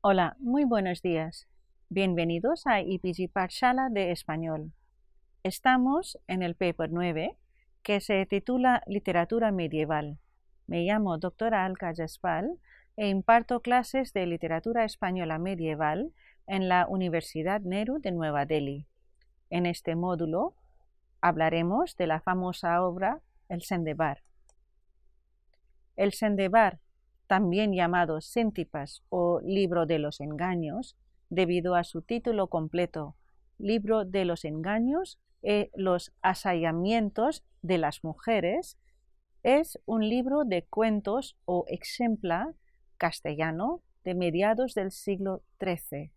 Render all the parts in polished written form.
Hola, muy buenos días. Bienvenidos a EPG Parshala de Español. Estamos en el paper 9, que se titula Literatura Medieval. Me llamo doctora Alka Jaspal e imparto clases de literatura española medieval en la Universidad Nehru de Nueva Delhi. En este módulo hablaremos de la famosa obra El Sendebar. El Sendebar, también llamado Síntipas o Libro de los Engaños, debido a su título completo, Libro de los Engaños y los asallamientos de las mujeres, es un libro de cuentos o ejemplar castellano de mediados del siglo XIII.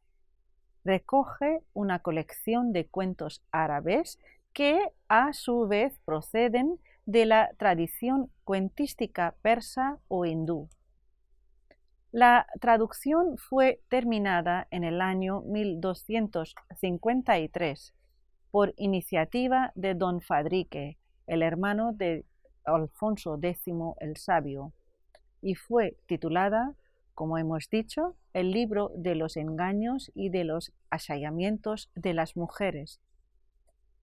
Recoge una colección de cuentos árabes que a su vez proceden de la tradición cuentística persa o hindú. La traducción fue terminada en el año 1253 por iniciativa de don Fadrique, el hermano de Alfonso X el Sabio, y fue titulada, como hemos dicho, el libro de los engaños y de los asallamientos de las mujeres.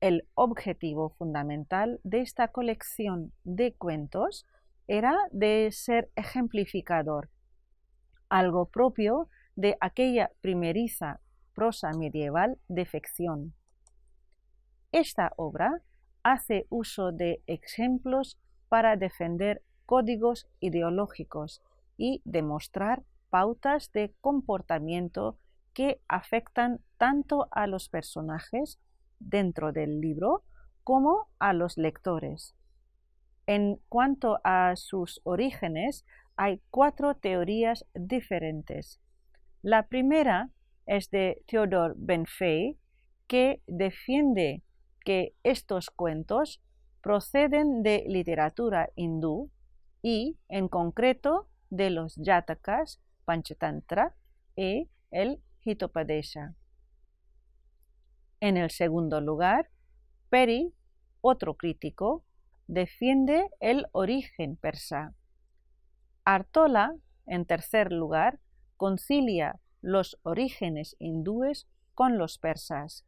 El objetivo fundamental de esta colección de cuentos era de ser ejemplificador, algo propio de aquella primeriza prosa medieval de ficción. Esta obra hace uso de ejemplos para defender códigos ideológicos y demostrar pautas de comportamiento que afectan tanto a los personajes dentro del libro como a los lectores. En cuanto a sus orígenes, hay 4 teorías diferentes. La primera es de Theodor Benfey, que defiende que estos cuentos proceden de literatura hindú y, en concreto, de los Jatakas, Panchatantra y el Hitopadesha. En el segundo lugar, Peri, otro crítico, defiende el origen persa. Artola, en tercer lugar, concilia los orígenes hindúes con los persas.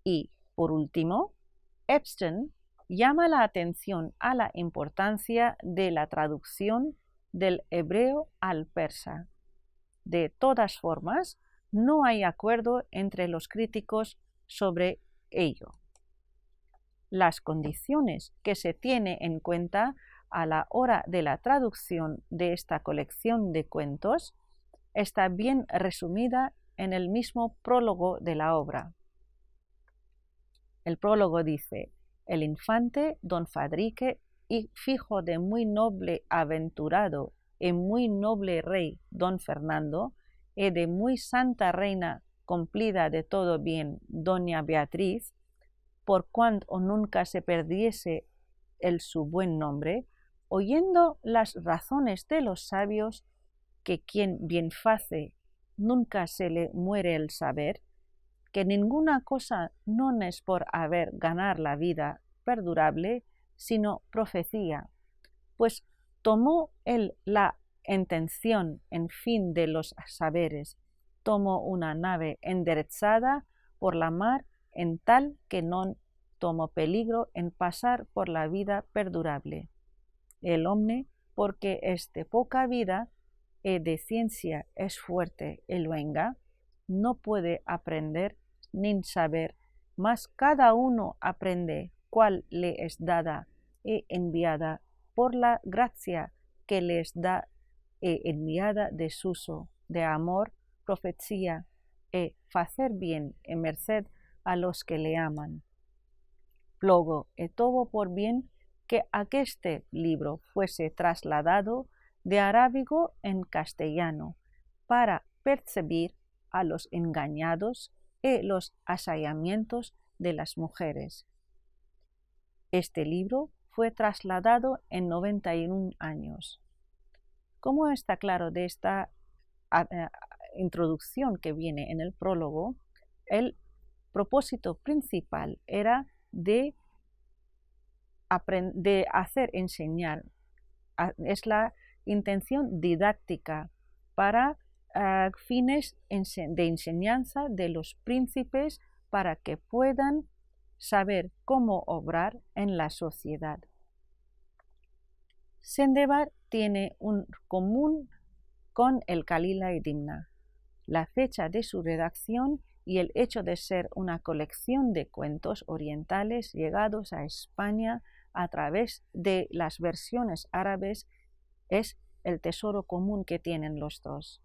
Y, por último, Epstein llama la atención a la importancia de la traducción del hebreo al persa. De todas formas, no hay acuerdo entre los críticos sobre ello. Las condiciones que se tiene en cuenta a la hora de la traducción de esta colección de cuentos está bien resumida en el mismo prólogo de la obra. El prólogo dice: el infante don Fadrique, hijo de muy noble aventurado y muy noble rey don Fernando, y de muy santa reina cumplida de todo bien doña Beatriz, por cuanto nunca se perdiese el su buen nombre, oyendo las razones de los sabios, que quien bien face nunca se le muere el saber, que ninguna cosa no es por haber ganar la vida perdurable, sino profecía, pues tomó él la intención en fin de los saberes, tomó una nave enderezada por la mar en tal que no tomó peligro en pasar por la vida perdurable. El hombre, porque es de poca vida y de ciencia es fuerte y luenga, no puede aprender ni saber, mas cada uno aprende cuál le es dada y enviada por la gracia que les da y enviada de suso, de amor, profecía y hacer bien y merced a los que le aman. Luego, y todo por bien que aqueste libro fuese trasladado de arábigo en castellano, para percibir a los engañados y los asallamientos de las mujeres. Este libro fue trasladado en 91 años. Como está claro de esta introducción que viene en el prólogo, el propósito principal era de hacer enseñar, es la intención didáctica para fines de enseñanza de los príncipes para que puedan saber cómo obrar en la sociedad. Sendebar tiene un común con el Kalila y Dimna, la fecha de su redacción y el hecho de ser una colección de cuentos orientales llegados a España a través de las versiones árabes es el tesoro común que tienen los dos.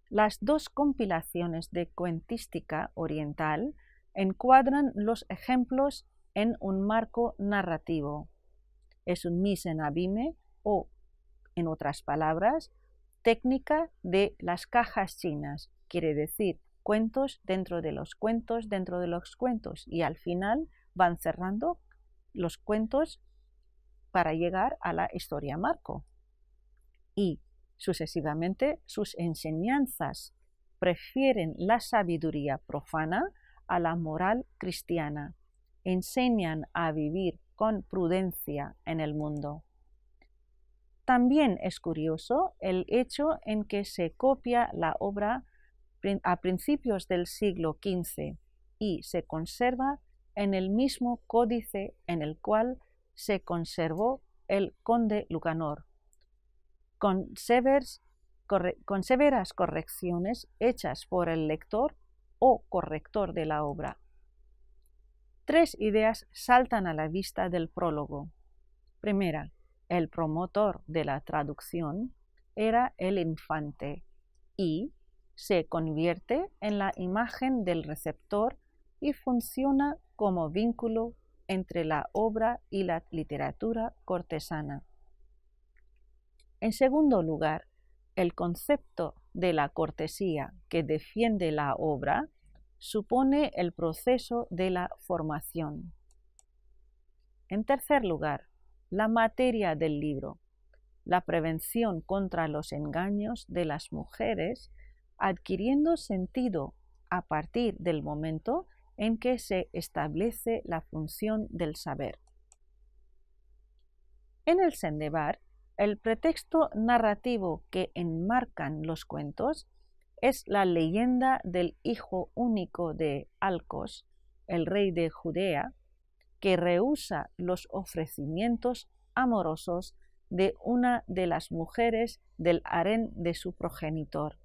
Las dos compilaciones de cuentística oriental encuadran los ejemplos en un marco narrativo. Es un misen abime o, en otras palabras, técnica de las cajas chinas, quiere decir cuentos dentro de los cuentos dentro de los cuentos, y al final van cerrando los cuentos para llegar a la historia marco. Y sucesivamente sus enseñanzas prefieren la sabiduría profana a la moral cristiana, enseñan a vivir con prudencia en el mundo. También es curioso el hecho en que se copia la obra a principios del siglo XV y se conserva en el mismo códice en el cual se conservó el Conde Lucanor, con severas correcciones hechas por el lector o corrector de la obra. Tres ideas saltan a la vista del prólogo. Primera, el promotor de la traducción era el infante y se convierte en la imagen del receptor y funciona como vínculo entre la obra y la literatura cortesana. En segundo lugar, el concepto de la cortesía que defiende la obra supone el proceso de la formación. En tercer lugar, la materia del libro, la prevención contra los engaños de las mujeres, adquiriendo sentido a partir del momento en que se establece la función del saber. En el Sendebar, el pretexto narrativo que enmarcan los cuentos es la leyenda del hijo único de Alcos, el rey de Judea, que rehúsa los ofrecimientos amorosos de una de las mujeres del harén de su progenitor.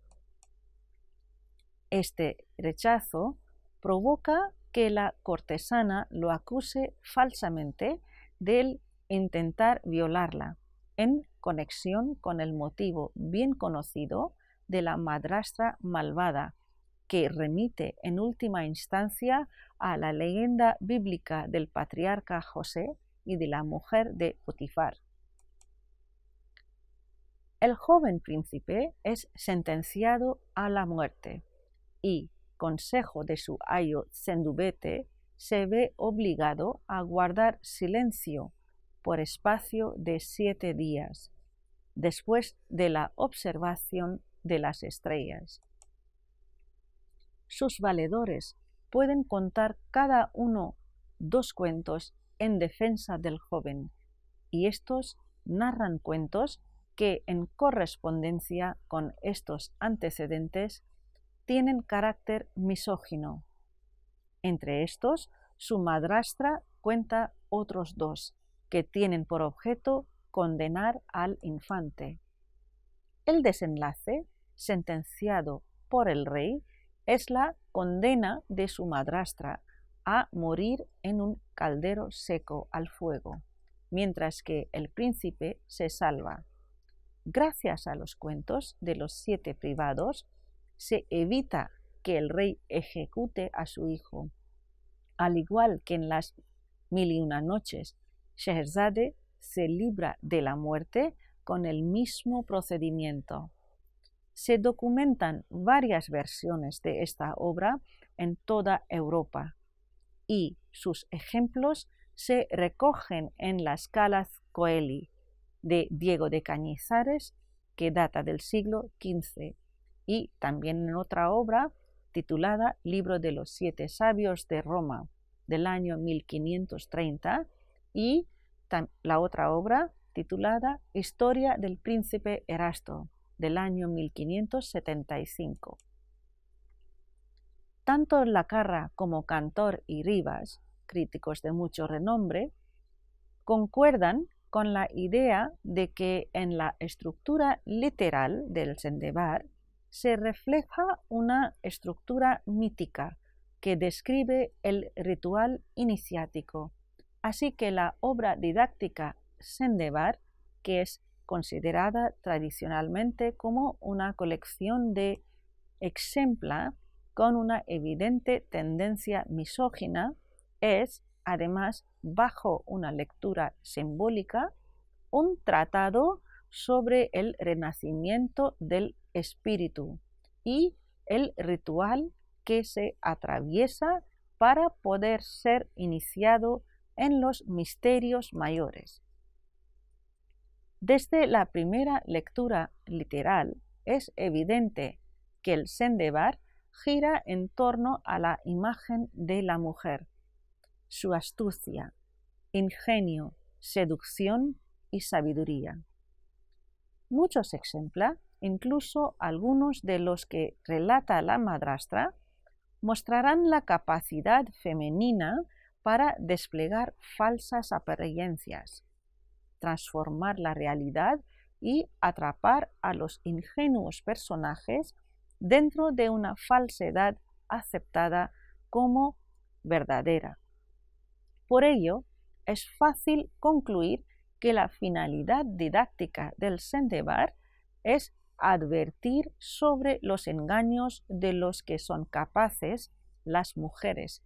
Este rechazo provoca que la cortesana lo acuse falsamente de intentar violarla, en conexión con el motivo bien conocido de la madrastra malvada, que remite en última instancia a la leyenda bíblica del patriarca José y de la mujer de Potifar. El joven príncipe es sentenciado a la muerte y, consejo de su ayo Sendubete, se ve obligado a guardar silencio por espacio de 7 días, después de la observación de las estrellas. Sus valedores pueden contar cada uno 2 cuentos en defensa del joven, y estos narran cuentos que, en correspondencia con estos antecedentes, tienen carácter misógino. Entre estos, su madrastra cuenta otros 2, que tienen por objeto condenar al infante. El desenlace, sentenciado por el rey, es la condena de su madrastra a morir en un caldero seco al fuego, mientras que el príncipe se salva. Gracias a los cuentos de los 7 privados, se evita que el rey ejecute a su hijo. Al igual que en las 1001 noches, Scheherazade se libra de la muerte con el mismo procedimiento. Se documentan varias versiones de esta obra en toda Europa y sus ejemplos se recogen en las Calas Coeli de Diego de Cañizares, que data del siglo XV, y también en otra obra titulada Libro de los 7 Sabios de Roma, del año 1530, y la otra obra titulada Historia del Príncipe Erasto, del año 1575. Tanto Lacarra como Cantor y Rivas, críticos de mucho renombre, concuerdan con la idea de que en la estructura literal del Sendebar se refleja una estructura mítica que describe el ritual iniciático, así que la obra didáctica Sendebar, que es considerada tradicionalmente como una colección de exempla con una evidente tendencia misógina, es, además, bajo una lectura simbólica, un tratado sobre el renacimiento del espíritu y el ritual que se atraviesa para poder ser iniciado en los misterios mayores. Desde la primera lectura literal es evidente que el Sendebar gira en torno a la imagen de la mujer, su astucia, ingenio, seducción y sabiduría. Muchos ejemplos, incluso algunos de los que relata la madrastra, mostrarán la capacidad femenina para desplegar falsas apariencias, transformar la realidad y atrapar a los ingenuos personajes dentro de una falsedad aceptada como verdadera. Por ello, es fácil concluir que la finalidad didáctica del Sendebar es advertir sobre los engaños de los que son capaces las mujeres,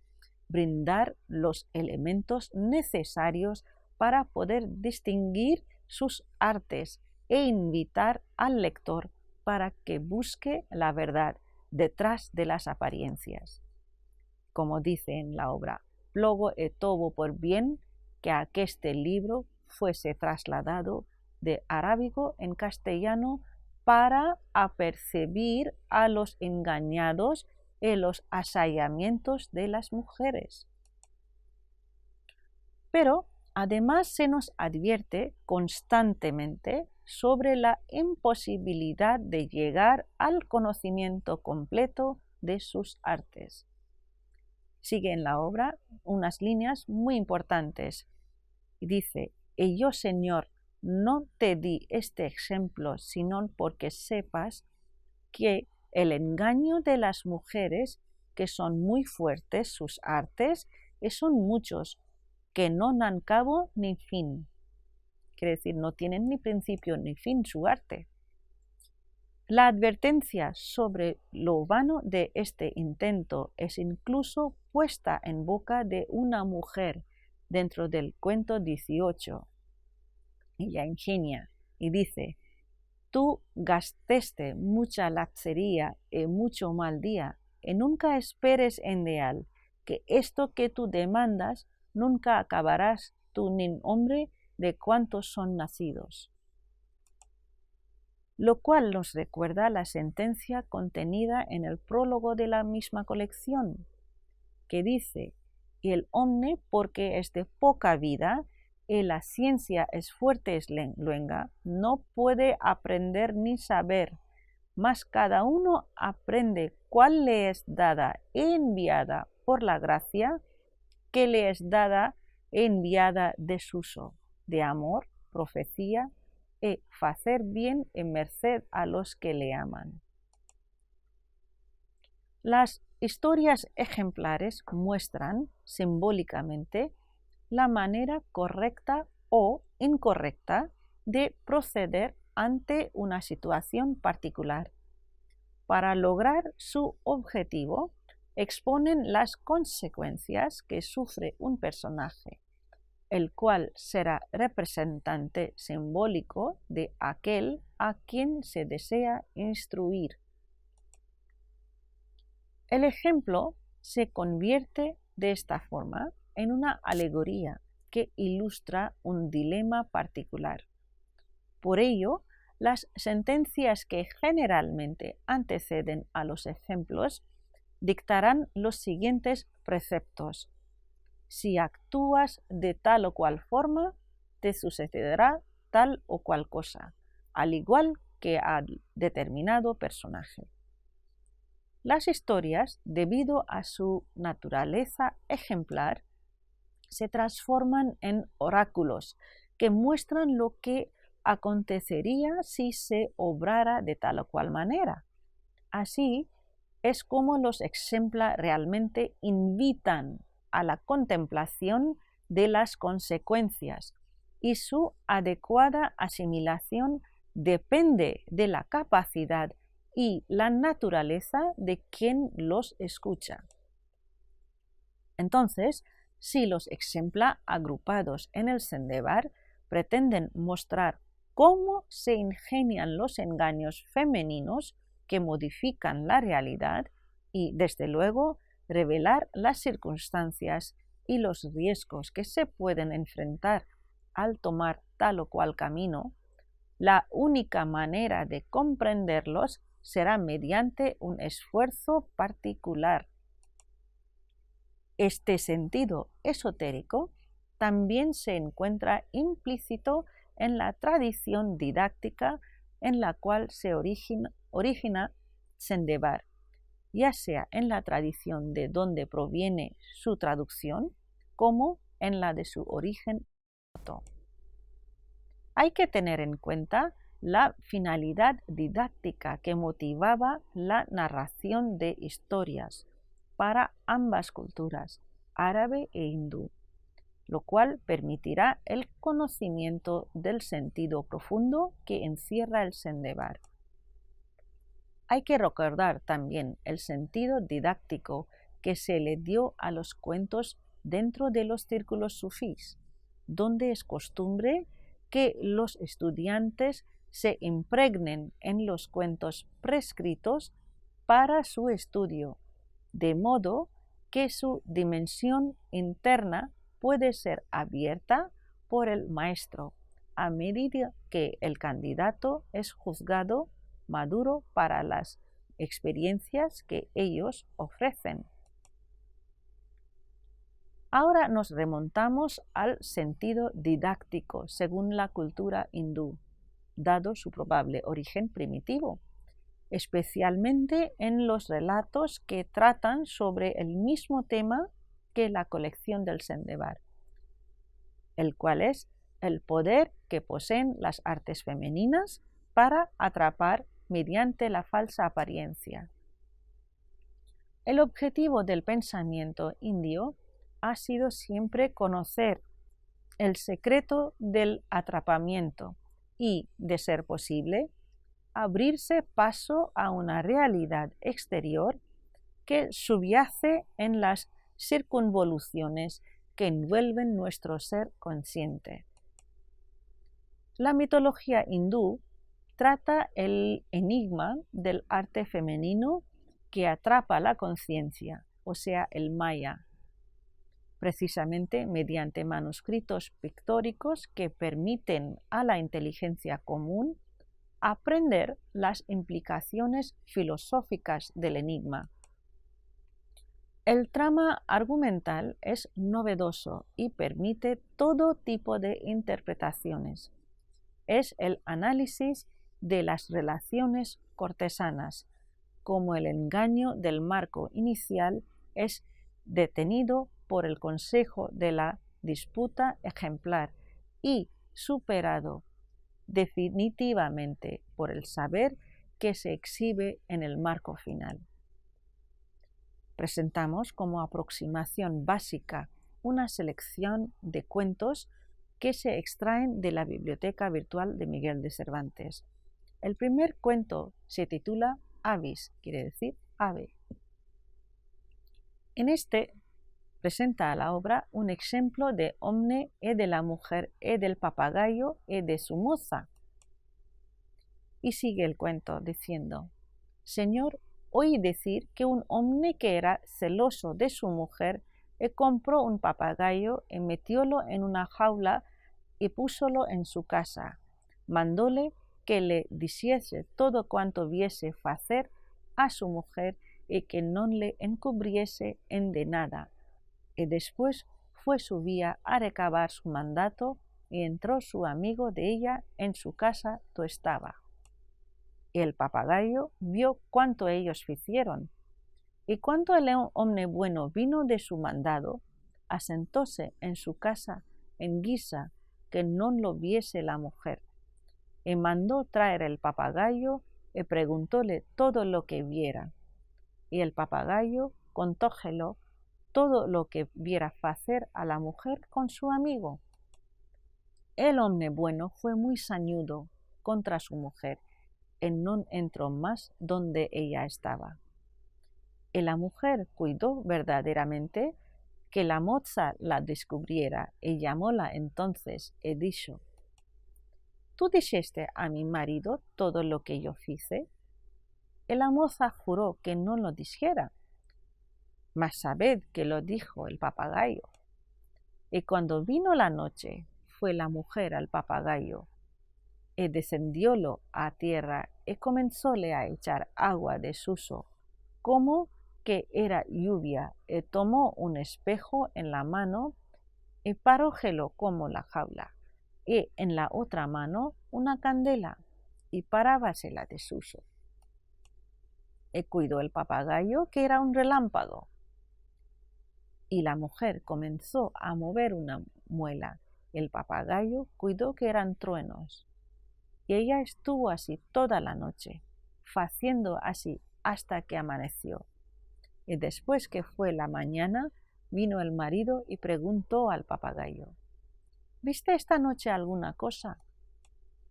brindar los elementos necesarios para poder distinguir sus artes e invitar al lector para que busque la verdad detrás de las apariencias. Como dice en la obra, «Plogo e tobo por bien que aqueste libro fuese trasladado de arábigo en castellano para apercibir a los engañados en los asallamientos de las mujeres». Pero además se nos advierte constantemente sobre la imposibilidad de llegar al conocimiento completo de sus artes. Sigue en la obra unas líneas muy importantes y dice: «Y yo, Señor, no te di este ejemplo, sino porque sepas que el engaño de las mujeres, que son muy fuertes sus artes, y son muchos, que no dan cabo ni fin». Quiere decir, no tienen ni principio ni fin su arte. La advertencia sobre lo vano de este intento es incluso puesta en boca de una mujer dentro del cuento 18. Ella ingenia y dice: «Tú gastaste mucha lacería y mucho mal día, y nunca esperes en real que esto que tú demandas nunca acabarás tú ni hombre de cuantos son nacidos». Lo cual nos recuerda la sentencia contenida en el prólogo de la misma colección, que dice: «Y el hombre, porque es de poca vida, y la ciencia es fuerte es luenga, no puede aprender ni saber, mas cada uno aprende cuál le es dada e enviada por la gracia que le es dada e enviada desuso, de amor, profecía, y hacer bien en merced a los que le aman». Las historias ejemplares muestran simbólicamente la manera correcta o incorrecta de proceder ante una situación particular. Para lograr su objetivo, exponen las consecuencias que sufre un personaje, el cual será representante simbólico de aquel a quien se desea instruir. El ejemplo se convierte de esta forma en una alegoría que ilustra un dilema particular. Por ello, las sentencias que generalmente anteceden a los ejemplos dictarán los siguientes preceptos: «Si actúas de tal o cual forma, te sucederá tal o cual cosa, al igual que a determinado personaje. Las historias, debido a su naturaleza ejemplar, se transforman en oráculos que muestran lo que acontecería si se obrara de tal o cual manera. Así es como los ejemplos realmente invitan a la contemplación de las consecuencias y su adecuada asimilación depende de la capacidad y la naturaleza de quien los escucha. Entonces, si los ejemplos agrupados en el Sendebar pretenden mostrar cómo se ingenian los engaños femeninos que modifican la realidad y, desde luego, revelar las circunstancias y los riesgos que se pueden enfrentar al tomar tal o cual camino, la única manera de comprenderlos será mediante un esfuerzo particular. Este sentido esotérico también se encuentra implícito en la tradición didáctica en la cual se origina Sendebar, ya sea en la tradición de donde proviene su traducción, como en la de su origen. Hay que tener en cuenta la finalidad didáctica que motivaba la narración de historias para ambas culturas, árabe e hindú, lo cual permitirá el conocimiento del sentido profundo que encierra el Sendebar. Hay que recordar también el sentido didáctico que se le dio a los cuentos dentro de los círculos sufís, donde es costumbre que los estudiantes se impregnen en los cuentos prescritos para su estudio, de modo que su dimensión interna puede ser abierta por el maestro a medida que el candidato es juzgado maduro para las experiencias que ellos ofrecen. Ahora nos remontamos al sentido didáctico según la cultura hindú, dado su probable origen primitivo, especialmente en los relatos que tratan sobre el mismo tema que la colección del Sendebar, el cual es el poder que poseen las artes femeninas para atrapar mediante la falsa apariencia. El objetivo del pensamiento indio ha sido siempre conocer el secreto del atrapamiento y, de ser posible, abrirse paso a una realidad exterior que subyace en las circunvoluciones que envuelven nuestro ser consciente. La mitología hindú trata el enigma del arte femenino que atrapa la conciencia, o sea, el maya, precisamente mediante manuscritos pictóricos que permiten a la inteligencia común aprender las implicaciones filosóficas del enigma. El trama argumental es novedoso y permite todo tipo de interpretaciones. Es el análisis de las relaciones cortesanas, como el engaño del marco inicial es detenido por el consejo de la disputa ejemplar y superado definitivamente por el saber que se exhibe en el marco final. Presentamos como aproximación básica una selección de cuentos que se extraen de la Biblioteca Virtual de Miguel de Cervantes. El primer cuento se titula Avis, quiere decir ave. En este presenta a la obra un ejemplo de hombre e de la mujer e del papagayo e de su moza. Y sigue el cuento diciendo: Señor, oí decir que un hombre que era celoso de su mujer compró un papagayo y metiólo en una jaula y púsolo en su casa. Mandóle que le diciese todo cuanto viese facer a su mujer y que no le encubriese en de nada. Y después fue su vía a recabar su mandato y entró su amigo de ella en su casa do estaba. Y el papagayo vio cuánto ellos hicieron. Y cuando el hombre bueno vino de su mandado, asentóse en su casa en guisa que no lo viese la mujer. Y mandó traer el papagayo y preguntóle todo lo que viera. Y el papagayo contójelo todo lo que viera hacer a la mujer con su amigo. El hombre bueno fue muy sañudo contra su mujer y no entró más donde ella estaba. Y la mujer cuidó verdaderamente que la moza la descubriera y llamóla entonces y dijo: ¿Tú dijiste a mi marido todo lo que yo hice? Y la moza juró que no lo dijera, mas sabed que lo dijo el papagayo. Y cuando vino la noche, fue la mujer al papagayo, y descendiólo a tierra, y comenzóle a echar agua de suso, como que era lluvia, y tomó un espejo en la mano, y parójelo como la jaula, y en la otra mano una candela, y parábasela de suso. Y cuidó el papagayo que era un relámpago. Y la mujer comenzó a mover una muela. El papagayo cuidó que eran truenos. Y ella estuvo así toda la noche, haciendo así hasta que amaneció. Y después que fue la mañana, vino el marido y preguntó al papagayo: ¿Viste esta noche alguna cosa?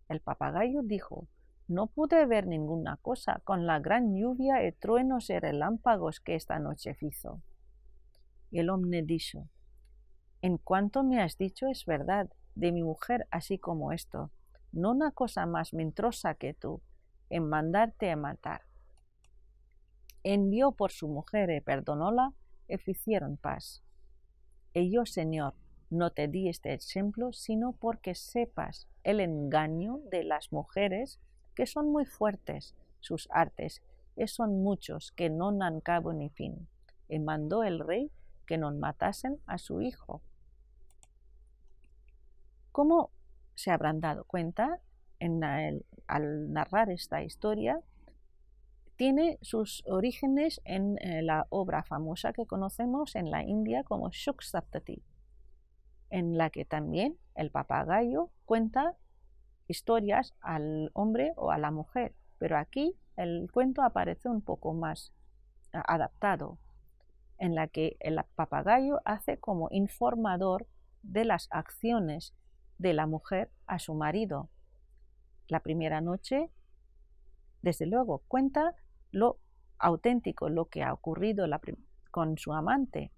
El papagayo dijo: No pude ver ninguna cosa con la gran lluvia y truenos y relámpagos que esta noche hizo. Y el hombre dijo: En cuanto me has dicho es verdad, de mi mujer así como esto, no una cosa más mentrosa que tú, en mandarte a matar. Envió por su mujer y perdonóla, y hicieron paz. Y yo, Señor, no te di este ejemplo, sino porque sepas el engaño de las mujeres, que son muy fuertes sus artes, y son muchos que no dan cabo ni fin. Y mandó el rey que no matasen a su hijo. Como se habrán dado cuenta, al narrar esta historia, tiene sus orígenes en la obra famosa que conocemos en la India como Shuk-Saptati, en la que también el papagayo cuenta historias al hombre o a la mujer, pero aquí el cuento aparece un poco más adaptado, en la que el papagayo hace como informador de las acciones de la mujer a su marido. La primera noche, desde luego, cuenta lo auténtico, lo que ha ocurrido con su amante,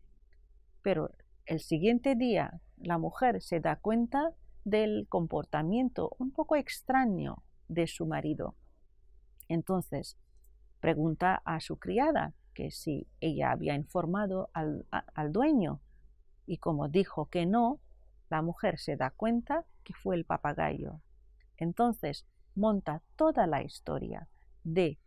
pero el siguiente día la mujer se da cuenta del comportamiento un poco extraño de su marido. Entonces pregunta a su criada que si ella había informado al dueño, y como dijo que no, la mujer se da cuenta que fue el papagayo. Entonces monta toda la historia de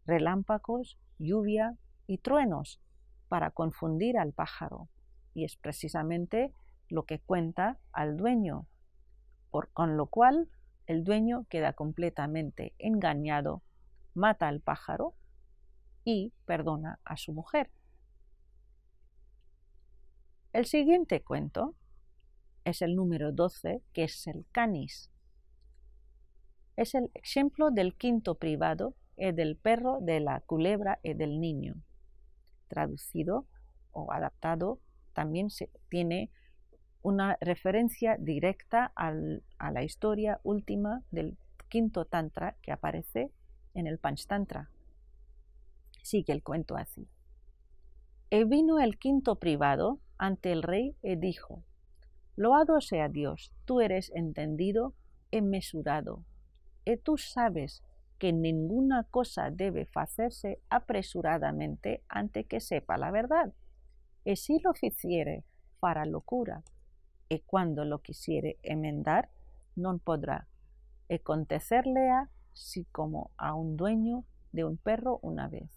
relámpagos, lluvia y truenos para confundir al pájaro, y es precisamente lo que cuenta al dueño, con lo cual el dueño queda completamente engañado, mata al pájaro y perdona a su mujer. El siguiente cuento es el número 12, que es el canis. Es el ejemplo del quinto privado y del perro, de la culebra y del niño. Traducido o adaptado, también tiene una referencia directa a la historia última del quinto tantra que aparece en el Panchtantra. Sigue el cuento así. Y vino el quinto privado ante el rey y dijo: Loado sea Dios, tú eres entendido y mesurado, y tú sabes que ninguna cosa debe hacerse apresuradamente antes que sepa la verdad. Y si lo hiciere, fará locura, y cuando lo quisiere enmendar, no podrá. Y acontecerle así como a un dueño de un perro una vez.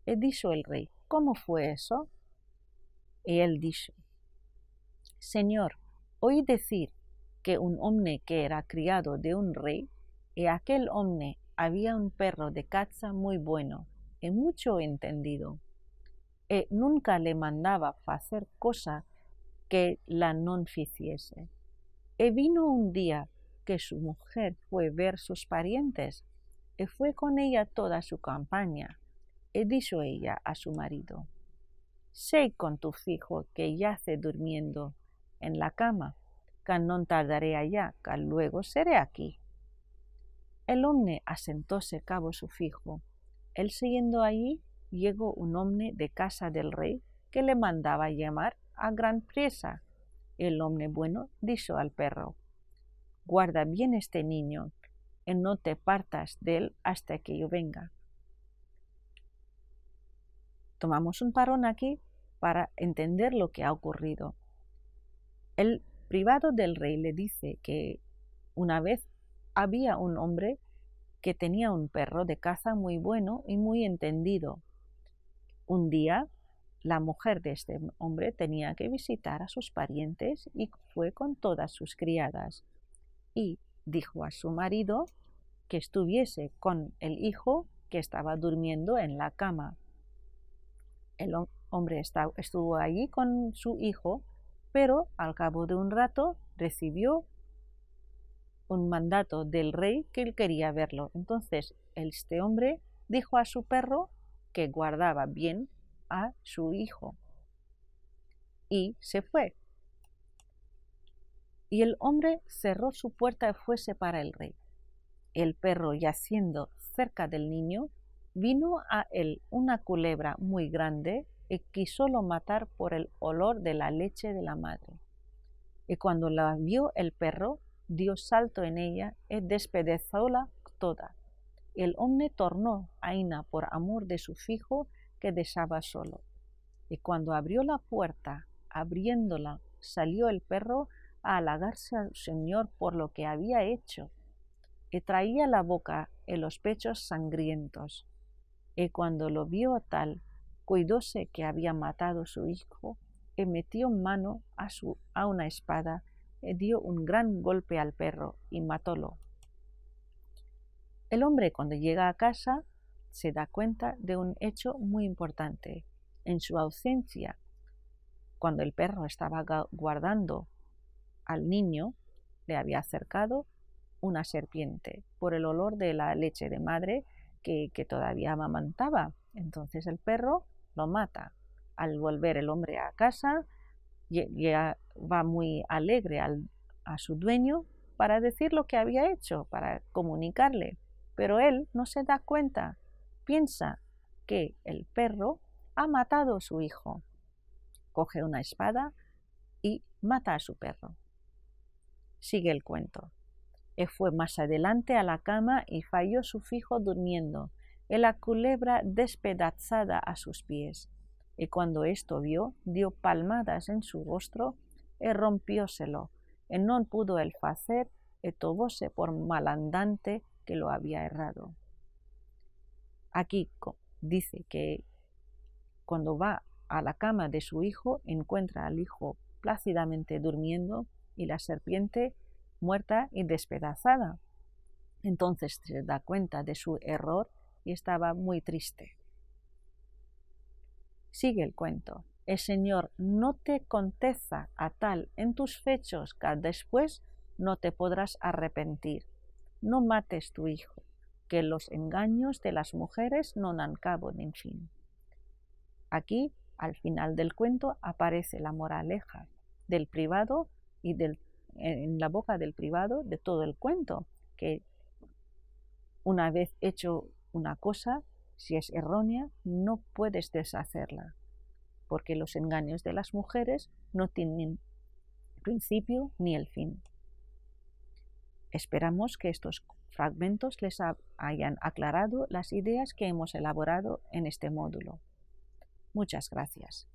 Y dijo el rey: ¿Cómo fue eso? Y él dijo: Señor, oí decir que un hombre que era criado de un rey, y aquel hombre había un perro de caza muy bueno y mucho entendido, y nunca le mandaba hacer cosa que la non ficiese. Y vino un día que su mujer fue ver sus parientes, y fue con ella toda su campaña, y dijo ella a su marido: «Sé con tu fijo que yace durmiendo en la cama, que non tardaré allá, que luego seré aquí». El hombre asentóse cabo su fijo. Él siguiendo allí, llegó un hombre de casa del rey que le mandaba llamar a gran priesa. El hombre bueno dijo al perro: «Guarda bien este niño, y no te partas de él hasta que yo venga». Tomamos un parón aquí para entender lo que ha ocurrido. El privado del rey le dice que una vez había un hombre que tenía un perro de caza muy bueno y muy entendido. Un día, la mujer de este hombre tenía que visitar a sus parientes y fue con todas sus criadas. Y dijo a su marido que estuviese con el hijo que estaba durmiendo en la cama. El hombre estuvo allí con su hijo, pero al cabo de un rato recibió un mandato del rey que él quería verlo. Entonces este hombre dijo a su perro que guardaba bien a su hijo y se fue. Y el hombre cerró su puerta y fuese para el rey. El perro, yaciendo cerca del niño, vino a él una culebra muy grande y quisólo matar por el olor de la leche de la madre. Y cuando la vio el perro, dio salto en ella y despedazóla toda. El hombre tornó a Ina por amor de su fijo que dejaba solo. Y cuando abrió la puerta, abriéndola, salió el perro a halagarse al Señor por lo que había hecho, y traía la boca y los pechos sangrientos. Y cuando lo vio tal, cuidóse que había matado su hijo, y metió mano a una espada, y dio un gran golpe al perro, y matólo. El hombre, cuando llega a casa, se da cuenta de un hecho muy importante. En su ausencia, cuando el perro estaba guardando al niño, le había acercado una serpiente por el olor de la leche de madre que todavía amamantaba. Entonces el perro lo mata. Al volver el hombre a casa, ya va muy alegre a su dueño para decir lo que había hecho, para comunicarle. Pero él no se da cuenta, piensa que el perro ha matado a su hijo. Coge una espada y mata a su perro. Sigue el cuento. Y fue más adelante a la cama y falló su fijo durmiendo, y la culebra despedazada a sus pies. Y cuando esto vio, dio palmadas en su rostro y rompióselo, y no pudo él facer, y tomóse por malandante que lo había errado. Aquí dice que cuando va a la cama de su hijo, encuentra al hijo plácidamente durmiendo y la serpiente muerta y despedazada. Entonces se da cuenta de su error y estaba muy triste. Sigue el cuento. El Señor no te contesta a tal en tus fechos que después no te podrás arrepentir. No mates tu hijo, que los engaños de las mujeres no dan cabo ni fin. Aquí, al final del cuento, aparece la moraleja del privado y en la boca del privado de todo el cuento, que una vez hecho una cosa, si es errónea, no puedes deshacerla, porque los engaños de las mujeres no tienen principio ni el fin. Esperamos que estos fragmentos les hayan aclarado las ideas que hemos elaborado en este módulo. Muchas gracias.